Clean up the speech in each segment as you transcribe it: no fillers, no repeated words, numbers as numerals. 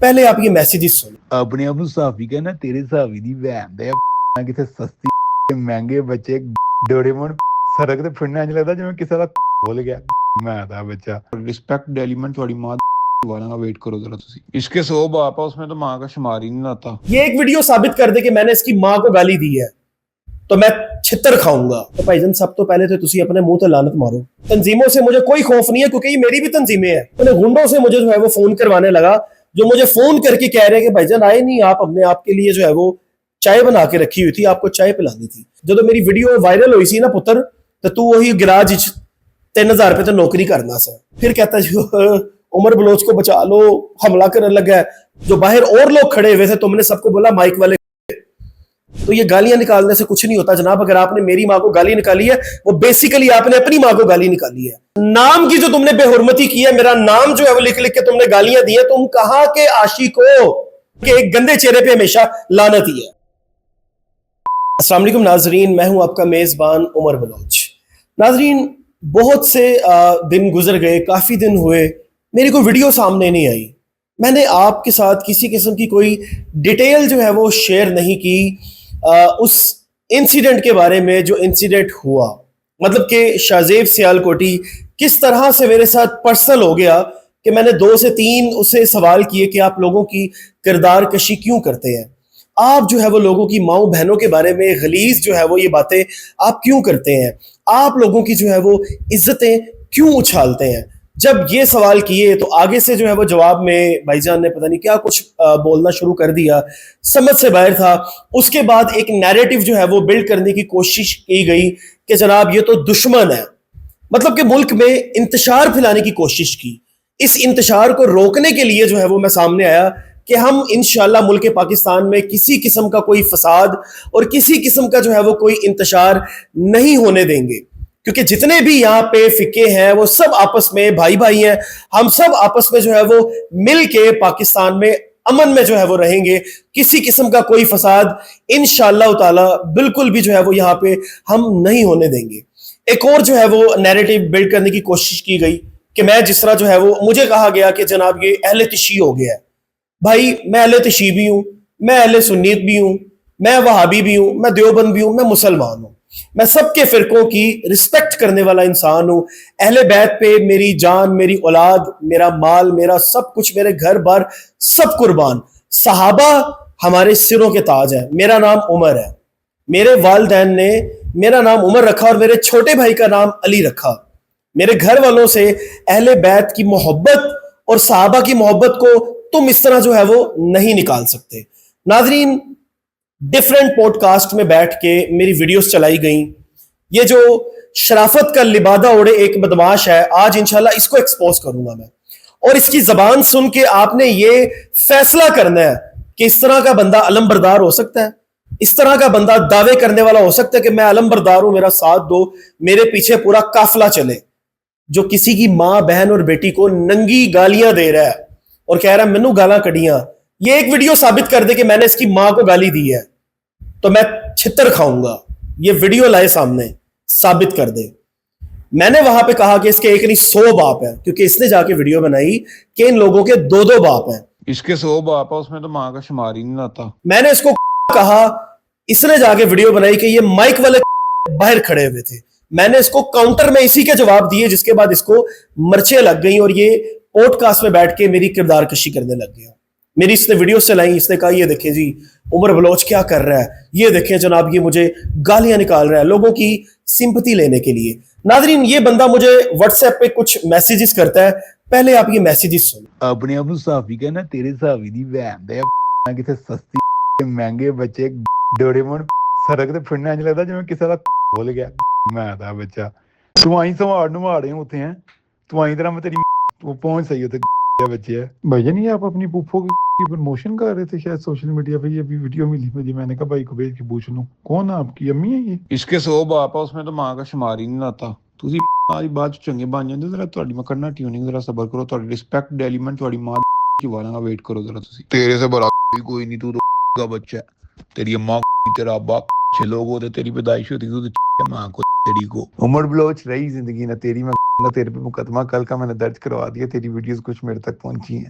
پہلے آپ یہ میسیجز سنیں۔ اپنے آپ صحافی کہنا تیرے صحافی دی بہن دے کتے سستی مہنگے بچے ڈوریمون سڑک تے پھرنا انج لگدا جویں کسے دا بھول گیا میں دا بچہ رسپیکٹ ایلیمنٹ تھوڑی ماں والا کا ویٹ کرو ذرا تسی اس کے 100 باپ ہے اس میں تو ماں کا شمار ہی نہیں آتا۔ یہ ایک ویڈیو ثابت کر دے کہ میں نے اس کی ماں کو گالی دی ہے تو میں چھتر کھاؤں گا۔ تو بھائی جان سب تو پہلے تو تسی اپنے منہ تے لعنت مارو۔ تنظیموں سے مجھے کوئی خوف نہیں ہے کیونکہ یہ میری بھی تنظیمیں ہیں۔ انہیں گنڈوں سے مجھے جو ہے وہ فون کروانے لگا جو مجھے فون کر کے کہہ رہے کہ بھائی جان آئے نہیں آپ اپنے آپ کے لیے جو ہے وہ چائے بنا کے رکھی ہوئی تھی آپ کو چائے پلانی تھی۔ جب میری ویڈیو وائرل ہوئی سی نا پتر تو وہی گراج 3000 روپے تو نوکری کرنا سا۔ پھر کہتا جو عمر بلوچ کو بچا لو حملہ کرنے لگا ہے۔ جو باہر اور لوگ کھڑے ہوئے تھے تم نے سب کو بولا مائک والے۔ تو یہ گالیاں نکالنے سے کچھ نہیں ہوتا جناب۔ اگر آپ نے میری ماں کو گالی نکالی ہے وہ بیسیکلی آپ نے اپنی ماں کو گالی نکالی ہے۔ نام کی جو تم نے بے حرمتی کی ہے، میرا نام جو ہے وہ لکھ لکھ کے تم نے گالیاں دی ہیں، تم کہاں کے عاشق ہو کہ ایک گندے چہرے پہ ہمیشہ لعنت ہی ہے۔ السلام علیکم ناظرین، میں ہوں آپ کا میزبان عمر بلوچ۔ ناظرین بہت سے دن گزر گئے، کافی دن ہوئے، میری کوئی ویڈیو سامنے نہیں آئی۔ میں نے آپ کے ساتھ کسی قسم کی کوئی ڈیٹیل جو ہے وہ شیئر نہیں کی اس انسیڈنٹ کے بارے میں جو انسیڈنٹ ہوا، مطلب کہ شاہزیب سیالکوٹی کس طرح سے میرے ساتھ پرسنل ہو گیا کہ میں نے 2 سے 3 اسے سوال کیے کہ آپ لوگوں کی کردار کشی کیوں کرتے ہیں، آپ جو ہے وہ لوگوں کی ماؤں بہنوں کے بارے میں غلیظ جو ہے وہ یہ باتیں آپ کیوں کرتے ہیں، آپ لوگوں کی جو ہے وہ عزتیں کیوں اچھالتے ہیں۔ جب یہ سوال کیے تو آگے سے جو ہے وہ جواب میں بھائی جان نے پتہ نہیں کیا کچھ بولنا شروع کر دیا، سمجھ سے باہر تھا۔ اس کے بعد ایک نیریٹو جو ہے وہ بلڈ کرنے کی کوشش کی گئی کہ جناب یہ تو دشمن ہے، مطلب کہ ملک میں انتشار پھیلانے کی کوشش کی۔ اس انتشار کو روکنے کے لیے جو ہے وہ میں سامنے آیا کہ ہم انشاءاللہ ملک پاکستان میں کسی قسم کا کوئی فساد اور کسی قسم کا جو ہے وہ کوئی انتشار نہیں ہونے دیں گے، کیونکہ جتنے بھی یہاں پہ فقے ہیں وہ سب آپس میں بھائی بھائی ہیں، ہم سب آپس میں جو ہے وہ مل کے پاکستان میں امن میں جو ہے وہ رہیں گے، کسی قسم کا کوئی فساد انشاءاللہ تعالی بالکل بھی جو ہے وہ یہاں پہ ہم نہیں ہونے دیں گے۔ ایک اور جو ہے وہ نیریٹو بلڈ کرنے کی کوشش کی گئی کہ میں جس طرح جو ہے وہ مجھے کہا گیا کہ جناب یہ اہل تشیع ہو گیا ہے۔ بھائی میں اہل تشیع بھی ہوں، میں اہل سنیت بھی ہوں، میں وہابی بھی ہوں، میں دیوبند بھی ہوں، میں مسلمان ہوں، میں سب کے فرقوں کی رسپیکٹ کرنے والا انسان ہوں۔ اہل بیت پہ میری جان، میری اولاد، میرا مال، میرا سب کچھ، میرے گھر بار سب قربان۔ صحابہ ہمارے سروں کے تاج ہیں۔ میرا نام عمر ہے، میرے والدین نے میرا نام عمر رکھا اور میرے چھوٹے بھائی کا نام علی رکھا۔ میرے گھر والوں سے اہل بیت کی محبت اور صحابہ کی محبت کو تم اس طرح جو ہے وہ نہیں نکال سکتے۔ ناظرین ڈیفرنٹ پوڈ کاسٹ میں بیٹھ کے میری ویڈیوز چلائی گئیں۔ یہ جو شرافت کا لبادہ اوڑے ایک بدماش ہے، آج انشاءاللہ اس کو ایکسپوز کروں گا میں، اور اس کی زبان سن کے آپ نے یہ فیصلہ کرنا ہے کہ اس طرح کا بندہ علم بردار ہو سکتا ہے، اس طرح کا بندہ دعوے کرنے والا ہو سکتا ہے کہ میں علم بردار ہوں، میرا ساتھ دو، میرے پیچھے پورا قافلہ چلے، جو کسی کی ماں بہن اور بیٹی کو ننگی گالیاں دے رہا ہے اور کہہ رہا ہے مینوں گالاں کڑیاں۔ یہ ایک ویڈیو ثابت کر دے کہ میں نے اس کی ماں کو گالی دی ہے تو میں چھتر کھاؤں گا۔ یہ ویڈیو لائے سامنے، ثابت کر دے۔ میں نے وہاں پہ کہا کہ اس کے ایک نہیں 100 باپ ہیں، کیونکہ اس نے جا کے ویڈیو بنائی کہ ان لوگوں کے 2 باپ ہیں۔ اس کے 100 باپ ہے اس میں تو ماں کا شمار ہی نہیں آتا۔ میں نے اس کو کہا، اس نے جا کے ویڈیو بنائی کہ یہ مائک والے باہر کھڑے ہوئے تھے۔ میں نے اس کو کاؤنٹر میں اسی کے جواب دیے، جس کے بعد اس کو مرچیں لگ گئیں اور یہ پوڈ کاسٹ میں بیٹھ کے میری کردار کشی کرنے لگ گیا۔ میری اس نے ویڈیو چلائی، اس نے کہا یہ دیکھیں جی عمر بلوچ کیا کر رہا ہے، یہ دیکھیں جناب یہ مجھے گالیاں نکال رہا ہے لوگوں کی سمپتی لینے کے لیے۔ ناظرین یہ بندہ مجھے واٹس ایپ پہ کچھ میسیجز کرتا ہے، پہلے آپ یہ میسیجز سنیں۔ اپنے آپ صحافی کہنا تیرے صحافی دی بہن دے کتے سستی مہنگے بچے ڈوریمون سڑک تے پھرنا انج لگدا جویں کسے دا بھول گیا میں دا بچہ۔ تو آئی سوار نواڑے ہوتے ہیں، تو آئی طرح میں تیری پہنچ سہی ہوتے بچے ہے۔ بھائی جان یہ آپ اپنی پھوپھو کی پروموشن کر رہے تھے شاید سوشل میڈیا پہ، یہ ابھی ویڈیو ملی مجھے، میں نے کہا بھائی کو بھیج کے پوچھ لوں کون ہے آپ کی امی ہے یہ؟ اس کے 100 باپ ہے اس میں تو ماں کا شمار ہی نہیں آتا۔ تسی آج بات چنگے بن جاندے، ذرا تہاڈی میں کرنا ٹیوننگ، ذرا صبر کرو، تہاڈی رسپیکٹ ایلیمنٹ تہاڈی ماں کی والا کا ویٹ کرو ذرا تسی۔ تیرے سے بڑا کوئی نہیں، تو کا بچہ ہے، تیری اماں تیرا ابا اچھے لوگ ہوتے، تیری پیدائش ہوتی تو ماں کو تیری کو عمر بلوچ رہی زندگی نہ تیری، میں تیرے پہ مقدمہ کل کا میں نے درج کروا دیا، تیری ویڈیوز کچھ میرے تک پہنچی ہیں۔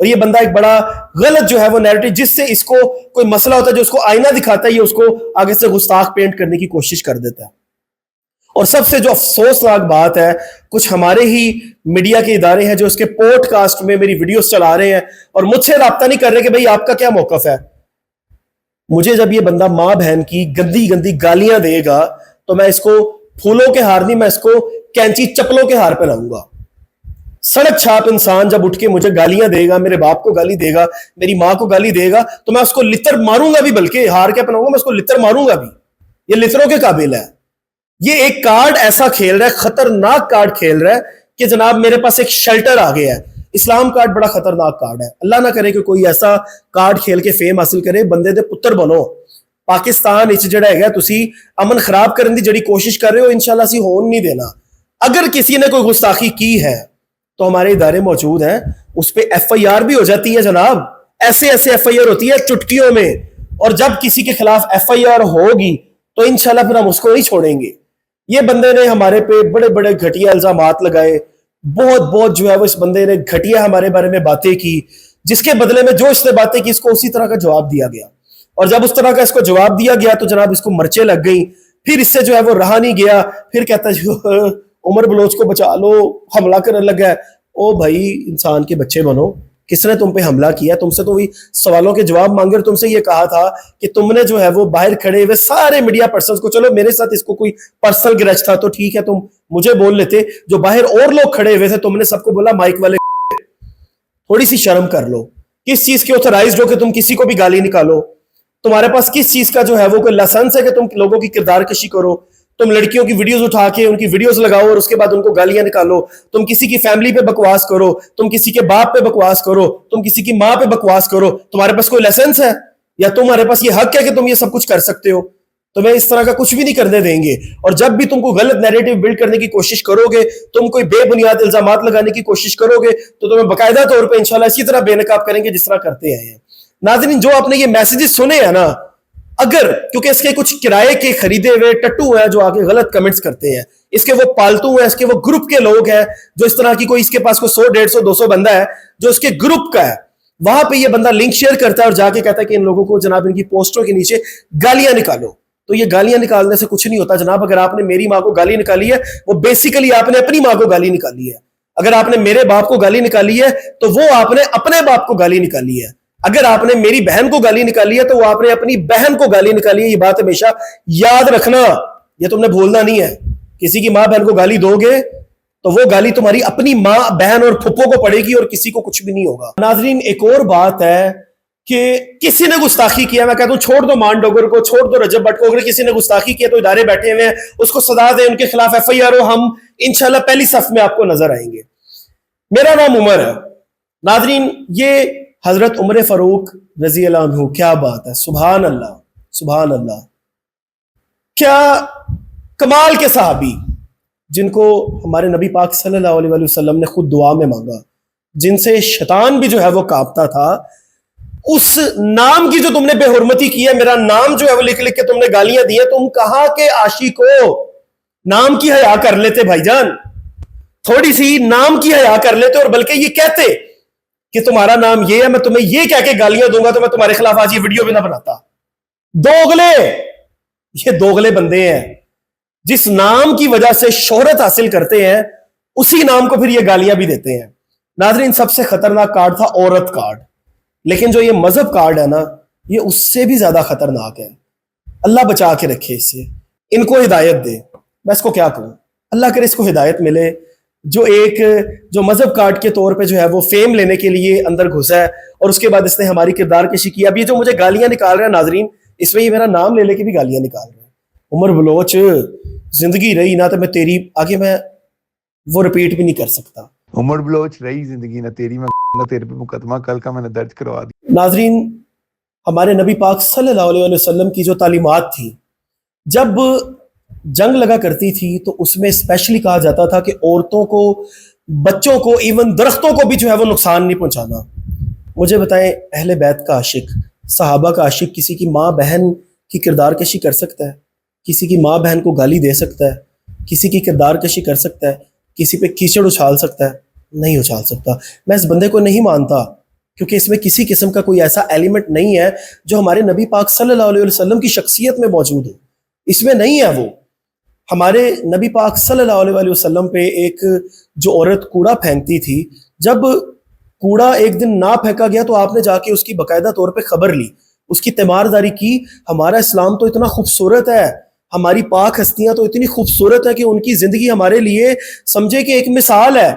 اور یہ بندہ ایک بڑا غلط جو ہے وہ نیریٹو، جس سے اس کو کوئی مسئلہ ہوتا ہے جو اس کو آئینہ دکھاتا ہے، یہ اس کو آگے سے گستاخ پینٹ کرنے کی کوشش کر دیتا ہے. اور سب سے جو افسوسناک بات ہے، کچھ ہمارے ہی میڈیا کے ادارے ہیں جو اس کے پوڈ کاسٹ میں میری ویڈیوز چلا رہے ہیں اور مجھ سے رابطہ نہیں کر رہے کہ بھئی آپ کا کیا موقف ہے. مجھے جب یہ بندہ ماں بہن کی گندی گندی گالیاں دے گا تو میں اس کو پھولوں کے ہار نہیں، میں اس کو کینچی چپلوں کے ہار پہ لاؤں گا. سڑک چھاپ انسان جب اٹھ کے مجھے گالیاں دے گا، میرے باپ کو گالی دے گا، میری ماں کو گالی دے گا، تو میں اس کو لتر ماروں گا بھی، بلکہ ہار کے پہناؤں گا، میں اس کو لتر ماروں گا بھی. یہ لتروں کے قابل ہے. یہ ایک کارڈ ایسا کھیل رہا ہے، خطرناک کارڈ کھیل رہا ہے کہ جناب میرے پاس ایک شیلٹر آ گیا ہے. اسلام کارڈ بڑا خطرناک کارڈ ہے. اللہ نہ کرے کہ کوئی ایسا کارڈ کھیل کے فیم حاصل کرے. بندے دے پتر بنو. پاکستان اچ جڑا ہے تسی امن خراب کرنے دی جڑی کوشش کر رہے ہو، انشاءاللہ اسی ہون نہیں دینا. اگر کسی نے کوئی گستاخی کی ہے تو ہمارے ادارے موجود ہیں، اس پہ ایف آئی آر بھی ہو جاتی ہے جناب. ایسے ایف آئی آر ہوتی ہے چٹکیوں میں. اور جب کسی کے خلاف ایف آئی آر ہوگی تو انشاءاللہ پھر ہم اس کو نہیں چھوڑیں گے. یہ بندے نے ہمارے پہ بڑے بڑے گھٹیا الزامات لگائے، بہت جو ہے وہ اس بندے نے گھٹیا ہمارے بارے میں باتیں کی، جس کے بدلے میں جو اس نے باتیں کی اس کو اسی طرح کا جواب دیا گیا. اور جب اس طرح کا اس کو جواب دیا گیا تو جناب اس کو مرچیں لگ گئیں. پھر اس سے جو ہے وہ رہا نہیں گیا. پھر کہتا ہے عمر بلوچ کو بچا لو، حملہ کرنے لگا ہے. او بھائی انسان کے بچے بنو. کس نے تم پہ حملہ کیا؟ تم سے تو وہی سوالوں کے جواب مانگے اور تم سے یہ کہا تھا کہ تم نے جو ہے وہ باہر کھڑے ہوئے سارے میڈیا پرسنز کو، چلو میرے ساتھ اس کو کوئی پرسنل گرج تھا تو ٹھیک ہے تم مجھے بول لیتے، جو باہر اور لوگ کھڑے ہوئے تھے تم نے سب کو بولا مائک والے تھوڑی سی شرم کر لو. کس چیز کے اوتھرائزڈ ہو کہ تم کسی کو بھی گالی نکالو؟ تمہارے پاس کس چیز کا جو ہے وہ کوئی لائسنس ہے کہ تم لوگوں کی کردار کشی کرو؟ تم لڑکیوں کی ویڈیوز اٹھا کے ان کی ویڈیوز لگاؤ اور اس کے بعد ان کو گالیاں نکالو. تم کسی کی فیملی پہ بکواس کرو، تم کسی کے باپ پہ بکواس کرو، تم کسی کی ماں پہ بکواس کرو. تمہارے پاس کوئی لائسنس ہے یا تمہارے پاس یہ حق ہے کہ تم یہ سب کچھ کر سکتے ہو؟ تمہیں اس طرح کا کچھ بھی نہیں کرنے دیں گے. اور جب بھی تم کو غلط نیریٹو بلڈ کرنے کی کوشش کرو گے، تم کوئی بے بنیاد الزامات لگانے کی کوشش کرو گے تو تمہیں باقاعدہ طور پہ انشاءاللہ اسی طرح بے نقاب کریں گے جس طرح کرتے ہیں. ناظرین جو آپ نے یہ میسیجز سنے ہیں نا، اگر کیونکہ اس کے کچھ کرائے کے خریدے ہوئے ٹٹو ہیں جو آگے غلط کمنٹس کرتے ہیں، اس کے وہ پالتو ہیں، اس کے وہ گروپ کے لوگ ہیں جو اس طرح کی کوئی اس کے پاس کوئی 100 150 200 بندہ ہے جو اس کے گروپ کا ہے، وہاں پہ یہ بندہ لنک شیئر کرتا ہے اور جا کے کہتا ہے کہ ان لوگوں کو جناب ان کی پوسٹوں کے نیچے گالیاں نکالو. تو یہ گالیاں نکالنے سے کچھ نہیں ہوتا جناب. اگر آپ نے میری ماں کو گالی نکالی ہے وہ بیسیکلی آپ نے اپنی ماں کو گالی نکالی ہے. اگر آپ نے میرے باپ کو گالی نکالی ہے تو وہ آپ نے اپنے باپ کو گالی نکالی ہے. اگر آپ نے میری بہن کو گالی نکالی ہے تو وہ آپ نے اپنی بہن کو گالی نکالی ہے. یہ بات ہمیشہ یاد رکھنا، یہ تم نے بھولنا نہیں ہے. کسی کی ماں بہن کو گالی دو گے تو وہ گالی تمہاری اپنی ماں بہن اور پھپھو کو پڑے گی اور کسی کو کچھ بھی نہیں ہوگا. ناظرین ایک اور بات ہے کہ کسی نے گستاخی کیا، میں کہتا ہوں چھوڑ دو مان ڈوگر کو، چھوڑ دو رجب بٹ کو. اگر کسی نے گستاخی کیا تو ادارے بیٹھے ہوئے ہیں، اس کو سزا دیں، ان کے خلاف ایف آئی آر ہو. ہم انشاءاللہ پہلی صف میں آپ کو نظر آئیں گے. میرا نام عمر ہے. ناظرین یہ حضرت عمر فاروق رضی اللہ عنہ، کیا بات ہے، سبحان اللہ سبحان اللہ. کیا کمال کے صحابی، جن کو ہمارے نبی پاک صلی اللہ علیہ وسلم نے خود دعا میں مانگا، جن سے شیطان بھی جو ہے وہ کانپتا تھا. اس نام کی جو تم نے بے حرمتی کی ہے، میرا نام جو ہے وہ لکھ لکھ کے تم نے گالیاں دی ہیں. تم کہاں کے عاشق ہو؟ نام کی حیا کر لیتے بھائی جان، تھوڑی سی نام کی حیا کر لیتے. اور بلکہ یہ کہتے کہ تمہارا نام یہ ہے، میں تمہیں یہ کہہ کے گالیاں دوں گا تو میں تمہارے خلاف آج یہ ویڈیو بھی نہ بناتا. دوغلے، یہ دوغلے بندے ہیں جس نام کی وجہ سے شہرت حاصل کرتے ہیں، اسی نام کو پھر یہ گالیاں بھی دیتے ہیں. ناظرین سب سے خطرناک کارڈ تھا عورت کارڈ، لیکن جو یہ مذہب کارڈ ہے نا، یہ اس سے بھی زیادہ خطرناک ہے. اللہ بچا کے رکھے اس سے، ان کو ہدایت دے. میں اس کو کیا کہوں، اللہ کرے اس کو ہدایت ملے. جو مذہب کارڈ کے طور پہ جو ہے وہ فیم لینے کے لیے اندر گھسا ہے اور اس کے بعد اس نے ہماری کردار کشی کی. اب یہ جو مجھے گالیاں نکال رہے ہیں ناظرین، اس میں یہ میرا نام لے لے کے بھی گالیاں نکال رہے ہیں. عمر بلوچ زندگی رہی نہ تو میں تیری آگے میں وہ رپیٹ بھی نہیں کر سکتا. عمر بلوچ رہی زندگی نہ تیری، میں تیرے پہ مقدمہ کل کا میں نے درج کروا دیا. ناظرین ہمارے نبی پاک صلی اللہ علیہ وسلم کی جو تعلیمات تھی، جب جنگ لگا کرتی تھی تو اس میں اسپیشلی کہا جاتا تھا کہ عورتوں کو، بچوں کو، ایون درختوں کو بھی جو ہے وہ نقصان نہیں پہنچانا. مجھے بتائیں اہل بیت کا عاشق، صحابہ کا عاشق کسی کی ماں بہن کی کردار کشی کر سکتا ہے؟ کسی کی ماں بہن کو گالی دے سکتا ہے؟ کسی کی کردار کشی کر سکتا ہے؟ کسی پہ کیچڑ اچھال سکتا ہے؟ نہیں اچھال سکتا. میں اس بندے کو نہیں مانتا کیونکہ اس میں کسی قسم کا کوئی ایسا ایلیمنٹ نہیں ہے جو ہمارے نبی پاک صلی اللہ علیہ وسلم کی شخصیت میں موجود ہو. اس میں نہیں ہے. وہ ہمارے نبی پاک صلی اللہ علیہ وسلم پہ ایک جو عورت کوڑا پھینکتی تھی، جب کوڑا ایک دن نہ پھینکا گیا تو آپ نے جا کے اس کی باقاعدہ طور پہ خبر لی، اس کی تیمارداری کی. ہمارا اسلام تو اتنا خوبصورت ہے، ہماری پاک ہستیاں تو اتنی خوبصورت ہے کہ ان کی زندگی ہمارے لیے سمجھے کہ ایک مثال ہے،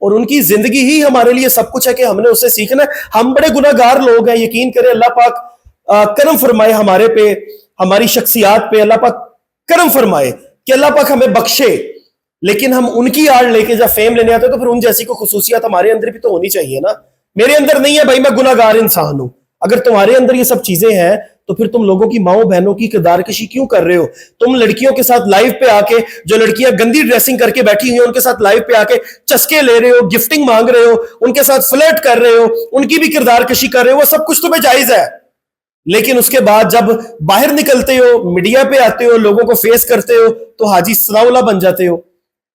اور ان کی زندگی ہی ہمارے لیے سب کچھ ہے کہ ہم نے اسے سیکھنا ہے. ہم بڑے گناہ گار لوگ ہیں، یقین کریں اللہ پاک کرم فرمائے ہمارے پہ، ہماری شخصیات پہ اللہ پاک کرم فرمائے کہ اللہ پاک ہمیں بخشے. لیکن ہم ان کی آڑ لے کے جب فیم لینے آتے ہیں تو پھر ان جیسی کو خصوصیات ہمارے اندر بھی تو ہونی چاہیے نا. میرے اندر نہیں ہے بھائی، میں گناہ گار انسان ہوں. اگر تمہارے اندر یہ سب چیزیں ہیں تو پھر تم لوگوں کی ماؤں بہنوں کی کردار کشی کیوں کر رہے ہو؟ تم لڑکیوں کے ساتھ لائیو پہ آ کے، جو لڑکیاں گندی ڈریسنگ کر کے بیٹھی ہوئی ہیں ان کے ساتھ لائیو پہ آ کے چسکے لے رہے ہو، گفٹنگ مانگ رہے ہو، ان کے ساتھ فلرٹ کر رہے ہو، ان کی بھی کردار کشی کر رہے ہو، وہ سب کچھ تمہیں جائز ہے. لیکن اس کے بعد جب باہر نکلتے ہو، میڈیا پہ آتے ہو، لوگوں کو فیس کرتے ہو تو حاجی ثناء اللہ بن جاتے ہو.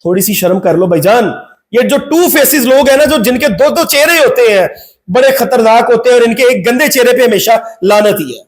تھوڑی سی شرم کر لو بھائی جان. یہ جو ٹو فیسز لوگ ہیں نا، جو جن کے دو چہرے ہوتے ہیں، بڑے خطرناک ہوتے ہیں، اور ان کے ایک گندے چہرے پہ ہمیشہ لعنت ہی ہے.